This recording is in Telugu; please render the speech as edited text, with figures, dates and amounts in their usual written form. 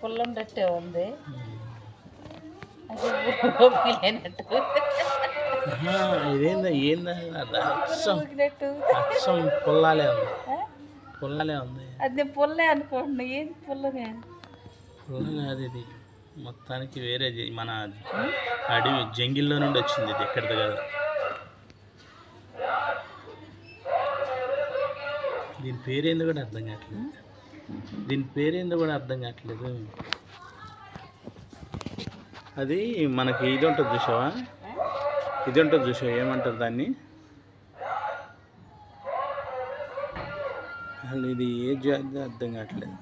పుల్ల ఉండట్టే ఉంది. అది లేనట్టు ఇదేందా అచ్చం పుల్లాలే ఉంది. పుల్లలే ఉంది. అది పుల్లే అనుకుంటున్నా. ఏంది పుల్లనే? పుల్ల కాదు ఇది, మొత్తానికి వేరే మన అడవి జంగిల్లో నుండి వచ్చింది. ఇది ఎక్కడిది కాదు. దీని పేరేందో కూడా అర్థం కావట్లేదు. అది మనకి ఇది ఉంటుంది చూసావా, ఏమంటారు దాన్ని? అసలు ఇది ఏ జాతి అర్థం కావట్లేదు.